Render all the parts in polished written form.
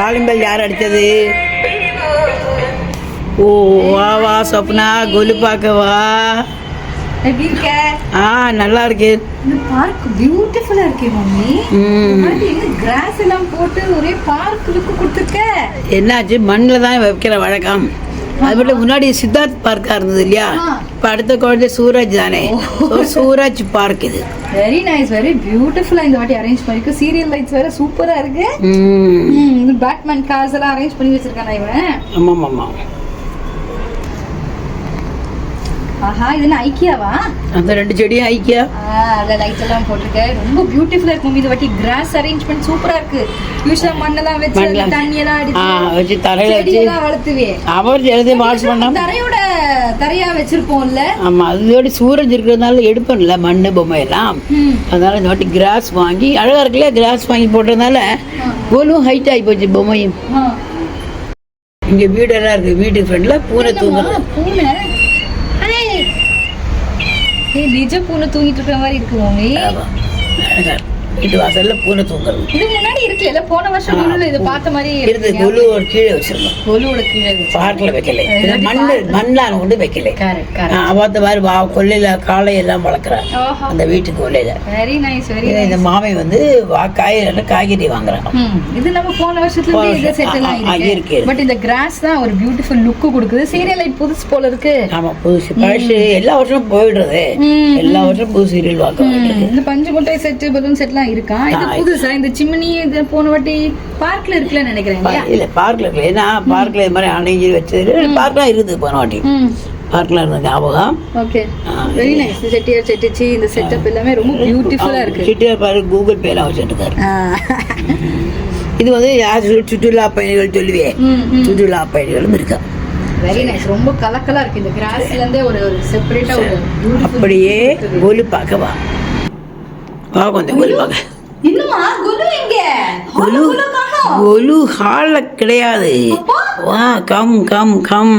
Calling bell யார் அடித்தது? ஓ வா வா சொப்னா, கொலு பார்க்க வா. எப்படி இருக்க? நல்லா இருக்கு. இந்த பார்க் பியூட்டிஃபுல்லா இருக்கே மம்மி. இந்த கிராஸ் எல்லாம் போட்டு ஒரே பார்க் லுக் கொடுத்துருக்க. என்னாச்சு, மண்ணில் தான் வைக்கிற வழக்கம். அது மட்டும் முன்னாடி சித்தார்த் பார்க்கா இருந்தது இல்லையா, இப்போ அடுத்த குழந்தை சூரஜ் தானே. சூரஜ் பார்க் இது. வெரி நைஸ், வெரி பியூட்டிஃபுல்லா இந்த வாட்டி அரேஞ்ச் பண்ணிருக்கு. சீரியல் லைட்ஸ் வேற சூப்பரா இருக்கு. பேட்மேன் கார்ஸ் எல்லாம் அரேஞ்ச் பண்ணி வச்சிருக்கானே இவன். ஆமாம் ஆமாம். ஆஹா, இது என்ன ஐக்கியாவா? அந்த 2 செடியும் ஐக்கியா. அதுல லைட்ஸ் எல்லாம் போட்டுருக்க. ரொம்ப பியூட்டிஃபுல்லா இருக்கு மம்மி. இந்த வாட்டி கிராஸ் அரேஞ்ச்மெண்ட் சூப்பரா இருக்கு. யூஷா மண்ணெல்லாம் வச்சு தண்ணி எல்லாம் வச்சு தரையில வச்சு வளர்த்துவே. அவர் எழுதி வாஷ் பண்ணா தரையோட தரையா வச்சிருப்போம்ல. ஆமா, அதோட சூரஜ் இருக்கிறதுனால எடுப்போம்ல மண்ணு பொம்மை எல்லாம். அதனால இந்த வாட்டி கிராஸ் வாங்கி அழகா இருக்குல்ல, கிராஸ் வாங்கி போட்டதுனால கோலும் ஹைட் ஆகி போச்சு பொம்மையும். இங்க வீடெல்லாம் இருக்கு. வீட்டுக்கு ஃப்ரெண்ட்ல பூனை தூங்குறது. பூனை நிஜ பூனை தூங்கிட்டு இருக்கிற மாதிரி இருக்கு மம்மி. வீட்டு வாசல்ல பூனை தூங்குறது. இது முன்னாடி இருக்குல்ல, போன வருஷம் குழுல இது பார்த்த மாதிரி இருக்கு. குழுவோட கீழே வச்சிருக்கோம். குழுவோட கீழே பார்க்கல வைக்கல. மண்ணால கொண்டு வைக்கல. அவாத்த மாதிரி கொல்லையில காளை எல்லாம் வளர்க்குறாங்க அந்த வீட்டுக்கு கொல்லையில. Very nice, very. இந்த மாமி வந்து காய்கறி வாங்குறாங்க. இது நம்ம போன வருஷத்துல இந்த செட் எல்லாம் இருக்கு. பட் இந்த கிராஸ் தான் ஒரு பியூட்டிஃபுல் லுக் கொடுக்குது. சீரியல் லைட் புதுசு போல இருக்கு. ஆமா, புதுசு பழசு எல்லா வருஷமும் போயிடுறது. எல்லா வருஷம் புது சீரியல் பார்க்க. இந்த பஞ்சு முட்டை செட், பலூன் செட்லாம் இருக்கா? இது புதுசா? இந்த சிம்னி இது போன வாட்டி பார்க்ல இருக்குல நினைக்கிறேன். இல்ல பார்க்ல இருக்குல்ல, ஏன்னா பார்க்ல இது மாதிரி அணைஞ்சி வச்சது பார்க்லாம் இருக்குது போன வாட்டி. பார்க்ல இருந்த ஞாபகம். Okay, very nice. செட்டியார் செட்டிச்சி இந்த செட்டப் எல்லாமே ரொம்ப பியூட்டிஃபுல்லா இருக்கு. செட்டியார் பாரு கூகுள் பே எல்லாம் வச்சுருக்காரு. இது வந்து யார் சுற்றுலா பயணிகள் சொல்லுவே, சுற்றுலா பயணிகளும் இருக்கா. வெரி நைஸ், ரொம்ப கலக்கலா இருக்கு. இந்த கிராஸ்ல இருந்தே ஒரு செப்பரேட்டா ஒரு அப்படியே கோலு பார்க்க வா. கொஞ்சம் கோலு பார்க்க. இன்னுமா கோலு எங்க? கோலு ஹால்ல கிடையாது. வா, கம் கம் கம்.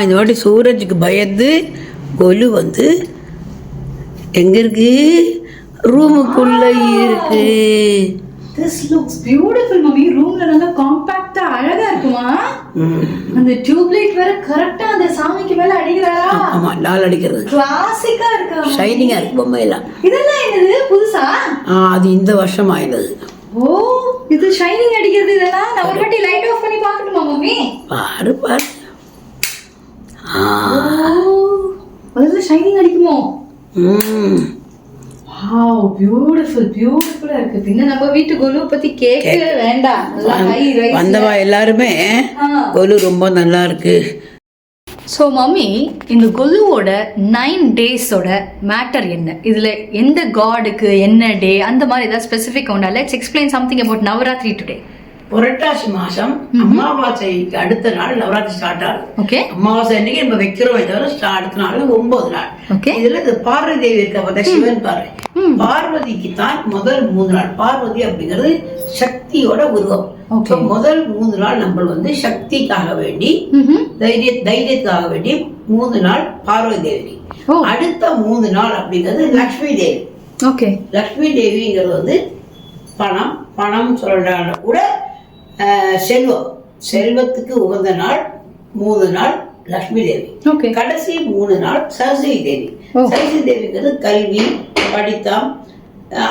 இந்த வாட்டி சூரஜுக்கு பயந்து கோலு வந்து எங்க இருக்கு, ரூமுக்குள்ள இருக்கு. This looks beautiful mummy. ரூம்ல நல்லா காம்பாக்ட்டா அழகா இருக்குமா? அந்த டியூப் லைட் வேற கரெக்ட்டா அந்த சாமிக்கு மேல அடிக்குறாரா? ஆமா, லால் அடிக்கிறது. கிளாசிக்கா இருக்கு. ஷைனிங்கா இருக்கு பொம்மை எல்லாம். இதெல்லாம் என்னது புதுசா? அது இந்த வருஷம் ஆயினது. ஓ, இது ஷைனிங் அடிக்கிறது இதெல்லாம். நான் ஒரு வாட்டி லைட் ஆஃப் பண்ணி பார்க்கணுமா மம்மி? பாரு பாரு. அதெல்லாம் ஷைனிங் அடிக்குமோ? Wow, beautiful, beautiful-ஆ இருக்கு. பின்ன நம்ம வீட்டு கோலு பத்தி கேட்கவே வேண்டாம். நல்லா ஹை ரைஸ். வந்தவா எல்லாருமே கோலு ரொம்ப நல்லா இருக்கு. ஸோ மம்மி, இந்த கொலுவோட 9 டேஸோட மேட்டர் என்ன? இதுல எந்த காடுக்கு என்ன டே அந்த மாதிரி ஏதாவது ஸ்பெசிஃபிக் உண்டா? Let's explain something about Navaratri today. புரட்டாசி மாசம் அமாவாசைக்கு அடுத்த நாள் நவராத்திரி ஸ்டார்ட் ஆகுது. ஓகே, அமாவாசை அன்னைக்கு நம்ம வைக்கிறோம். தவிர அடுத்த நாள் 9 நாள். ஓகே, இதுல இந்த பார்வதி தேவி இருக்க பார்த்தா சிவன் பாரு. பார்வதிக்கு தான் முதல் 3 நாள். பார்வதி அப்படிங்கிறது சக்தியோட உருவம். முதல் 3 நாள் நம்ம வந்து சக்திக்காக வேண்டி, தைரியத்துக்காக வேண்டி 3 நாள் பார்வதி தேவி. அடுத்த 3 நாள் அப்படிங்கிறது லக்ஷ்மி தேவி. ஓகே, லக்ஷ்மி தேவிங்கிறது வந்து பணம், பணம் சொல்றாங்க கூட செல்வம், செல்வத்துக்கு உகந்த நாள் 3 நாள் லக்ஷ்மி தேவி. கடைசி 3 நாள் சரஸ்வதி தேவி. சரஸ்வதி தேவிங்கிறது கல்வி, படித்தம்,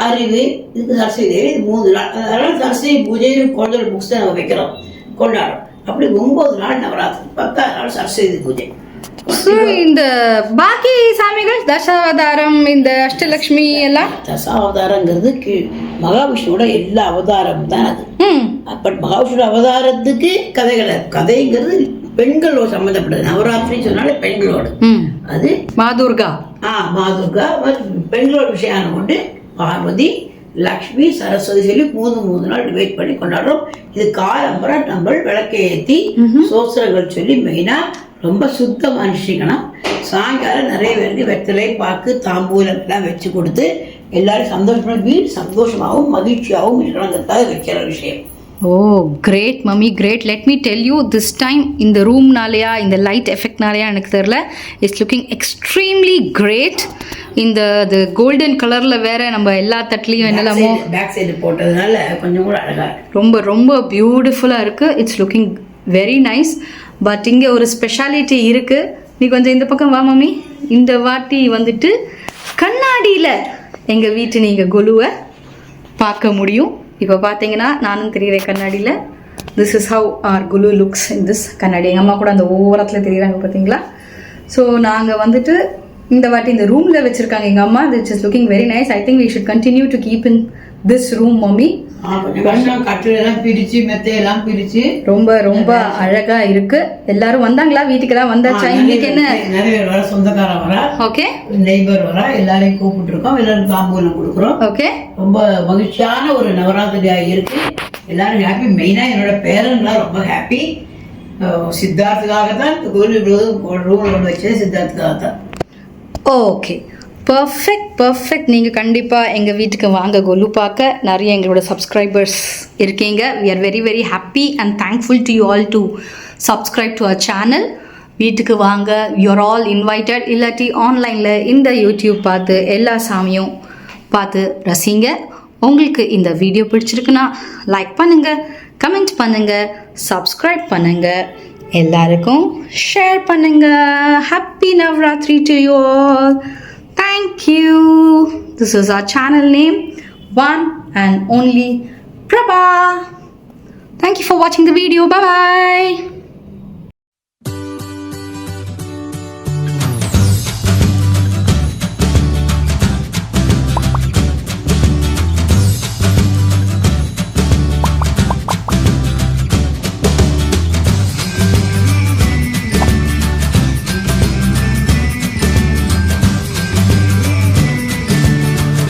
அறிவு, இதுக்கு சரஸ்வதி தேவி. 3 நாள். அதனால சரஸ்வதி பூஜை குழந்தை புக்ஸ் தான் நம்ம வைக்கிறோம், கொண்டாடுறோம். அப்படி 9 நாள் நவராத்திரி, 10ஆவது நாள் சரஸ்வதி பூஜை. இந்த பாக்கி சாமிகள் தசாவதாரம், இந்த அஷ்டலட்சுமி எல்லாம் தசாவதாரங்கிறது மகாவிஷ்ணுவோட எல்லா அவதாரமும் தான் அது. பட் மகாவிஷ்ணு அவதாரத்துக்கு கதைகள், கதைங்கிறது பெண்களோட சம்பந்தப்பட்டது. நவராத்திரி சொன்னாலே பெண்களோட. அது மாதுர்கா. மாதுர்கா பெண்களோட விஷயம் கொண்டு பார்வதி, லக்ஷ்மி, சரஸ்வதி சொல்லி 3 நாள் டிவைட் பண்ணி கொண்டாடுறோம். இது காலம்பரை நம்ம விளக்கை ஏற்றி சோஸ்திரங்கள் சொல்லி மெயினா ரொம்ப சுத்த மனுஷிக்கணும். சாயங்காலம் நிறைய பேருக்கு வெத்தலை, பாக்கு, தாம்பூலம் எல்லாம் வச்சு கொடுத்து எல்லாரும் சந்தோஷமா, வீடு சந்தோஷமாகவும் மகிழ்ச்சியாகவும் இருக்கணுங்கிறதுக்காக வைக்கிற விஷயம். Oh, great mummy, great. Let me tell you, this time இந்த ரூம்னாலையா இந்த லைட் எஃபெக்ட்னாலையா எனக்கு தெரியல, இட்ஸ் லுக்கிங் எக்ஸ்ட்ரீம்லி கிரேட். இந்த அது கோல்டன் கலர்ல வேற நம்ம எல்லா தட்டுலயும் என்னெல்லாமோ பேக் சைடு போட்டதுனால கொஞ்சம் கூட அழகா இருக்கு. ரொம்ப ரொம்ப பியூட்டிஃபுல்லாக இருக்குது. It's looking very nice. But இங்கே ஒரு ஸ்பெஷாலிட்டி இருக்குது. நீ கொஞ்சம் இந்த பக்கம் வா மம்மி. இந்த வாட்டி வந்துட்டு கண்ணாடியில் எங்கள் வீட்டு நீங்கள் கொலுவை பார்க்க முடியும். இப்போ பார்த்தீங்கன்னா நானும் தெரியுறேன் கண்ணாடியில். This is how are Kullu looks in this கண்ணாடி. எங்கள் அம்மா கூட அந்த ஓரத்தில் தெரியுறாங்க பார்த்தீங்களா. ஸோ நாங்கள் வந்துட்டு இந்த வாட்டி இந்த ரூமில் வச்சுருக்காங்க எங்கள் அம்மா. This is looking very nice. I think we should continue to keep in this room mummy. கட்டிலெல்லாம் பிரிச்சு மெத்தையெல்லாம் பிரிச்சு ரொம்ப ரொம்ப அழகா இருக்கு. எல்லாரும் வந்தாங்களா? வீட்டுக்கு தான் வந்தாச்சா? இன்னைக்கு என்ன நிறைய பேர் வர, சொந்தக்காரன் வர, ஓகே, நெய்பர் வர, எல்லாரையும் கூப்பிட்டு இருக்கோம். எல்லாரும் தாம்பூலம் கொடுக்குறோம். ஓகே, ரொம்ப மகிழ்ச்சியான ஒரு நவராத்திரியா இருக்கு. எல்லாரும் ஹாப்பி. மெயினா என்னோட பேரன்லாம் ரொம்ப ஹாப்பி. சித்தார்த்துக்காக தான் ரூம் கொண்டு வச்சது, சித்தார்த்துக்காக தான். Okay, perfect. நீங்கள் கண்டிப்பாக எங்கள் வீட்டுக்கு வாங்க கொலு பார்க்க. நிறைய எங்களோட சப்ஸ்கிரைபர்ஸ் இருக்கீங்க. We are very very happy and thankful to you all to subscribe to our channel. வீட்டுக்கு வாங்க, யூஆர் ஆல் இன்வைட்டட். இல்லாட்டி ஆன்லைனில் இந்த யூடியூப் பார்த்து எல்லா சாமியும் பார்த்து ரசிங்க. உங்களுக்கு இந்த வீடியோ பிடிச்சிருக்குன்னா லைக் பண்ணுங்கள், கமெண்ட் பண்ணுங்கள், சப்ஸ்கிரைப் பண்ணுங்கள், எல்லாருக்கும் ஷேர் பண்ணுங்கள். Happy Navratri to you all. Thank you. This is our channel name, One and Only Prabha. Thank you for watching the video. Bye bye.